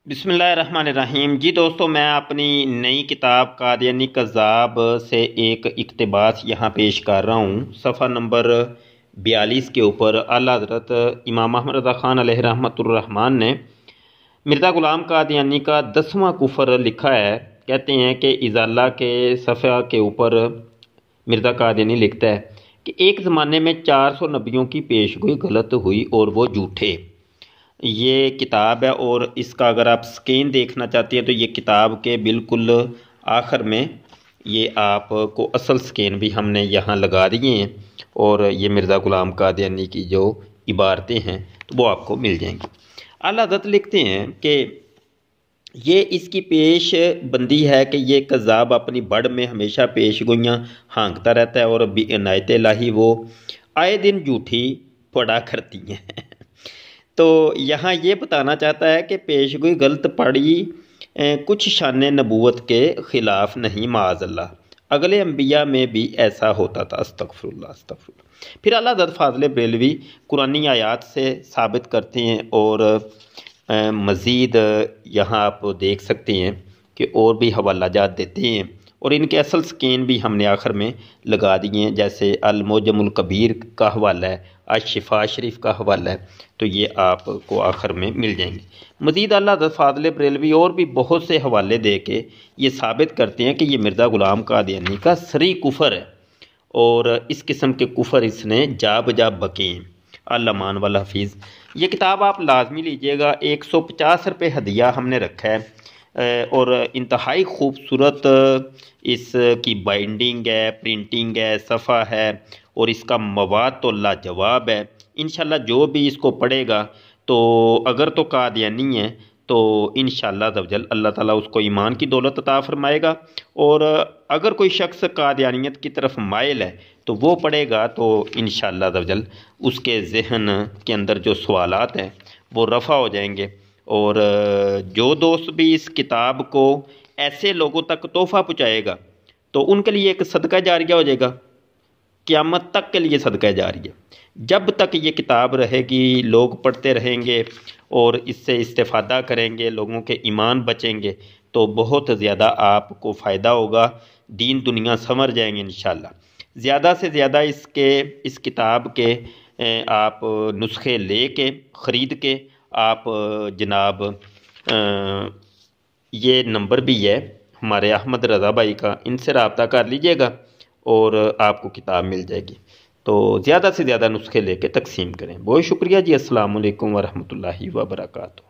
بسم اللہ الرحمن الرحیم۔ جی دوستو، میں اپنی نئی کتاب قادیانی کذاب سے ایک اقتباس یہاں پیش کر رہا ہوں۔ صفحہ نمبر 42 کے اوپر اعلیٰ حضرت امام احمد رضا خان علیہ رحمۃ الرحمن نے مرزا غلام قادیانی کا 10واں کفر لکھا ہے۔ کہتے ہیں کہ ازالہ کے صفحہ کے اوپر مرزا قادیانی لکھتا ہے کہ ایک زمانے میں 400 نبیوں کی پیشگوئی غلط ہوئی اور وہ جھوٹے۔ یہ کتاب ہے اور اس کا اگر آپ سکین دیکھنا چاہتے ہیں تو یہ کتاب کے بالکل آخر میں یہ آپ کو اصل سکین بھی ہم نے یہاں لگا دیے ہیں اور یہ مرزا غلام قادیانی کی جو عبارتیں ہیں تو وہ آپ کو مل جائیں گی۔ اعلیٰ حضرت لکھتے ہیں کہ یہ اس کی پیش بندی ہے کہ یہ کذاب اپنی بڑھ میں ہمیشہ پیش گوئیاں ہانکتا رہتا ہے اور بھی عنایت الہی وہ آئے دن جھوٹی پڑا کرتی ہیں۔ تو یہاں یہ بتانا چاہتا ہے کہ پیشگوئی غلط پڑی کچھ شان نبوت کے خلاف نہیں، معاذ اللہ، اگلے انبیاء میں بھی ایسا ہوتا تھا، استغفر اللہ استغفر اللہ۔ پھر اعلیٰ حضرت فاضل بریلوی قرآنی آیات سے ثابت کرتے ہیں اور مزید یہاں آپ دیکھ سکتے ہیں کہ اور بھی حوالہ جات دیتے ہیں اور ان کے اصل سکین بھی ہم نے آخر میں لگا دیے ہیں، جیسے المعجم الکبیر کا حوالہ ہے، الشفاء شریف کا حوالہ ہے، تو یہ آپ کو آخر میں مل جائیں گے۔ مزید اعلیٰ حضرت فاضل بریلوی اور بھی بہت سے حوالے دے کے یہ ثابت کرتے ہیں کہ یہ مرزا غلام قادیانی کا صریح کفر ہے اور اس قسم کے کفر اس نے جا بجا بکے ہیں۔ الامان والحفیظ، یہ کتاب آپ لازمی لیجئے گا، 150 روپے ہدیہ ہم نے رکھا ہے اور انتہائی خوبصورت اس کی بائنڈنگ ہے، پرنٹنگ ہے، صفحہ ہے اور اس کا مواد تو لاجواب ہے۔ انشاءاللہ جو بھی اس کو پڑھے گا تو اگر تو قادیانی ہے تو انشاءاللہ عزوجل اللہ تعالیٰ اس کو ایمان کی دولت عطا فرمائے گا، اور اگر کوئی شخص قادیانیت کی طرف مائل ہے تو وہ پڑھے گا تو انشاءاللہ عزوجل اس کے ذہن کے اندر جو سوالات ہیں وہ رفع ہو جائیں گے، اور جو دوست بھی اس کتاب کو ایسے لوگوں تک تحفہ پہنچائے گا تو ان کے لیے ایک صدقہ جاریہ ہو جائے گا، قیامت تک کے لیے صدقہ جاریہ۔ جب تک یہ کتاب رہے گی لوگ پڑھتے رہیں گے اور اس سے استفادہ کریں گے، لوگوں کے ایمان بچیں گے تو بہت زیادہ آپ کو فائدہ ہوگا، دین دنیا سنور جائیں گے انشاءاللہ۔ زیادہ سے زیادہ اس کتاب کے آپ نسخے لے کے خرید کے آپ جناب یہ نمبر بھی ہے ہمارے احمد رضا بھائی کا، ان سے رابطہ کر لیجئے گا اور آپ کو کتاب مل جائے گی۔ تو زیادہ سے زیادہ نسخے لے کے تقسیم کریں۔ بہت شکریہ جی، السلام علیکم ورحمۃ اللہ وبرکاتہ۔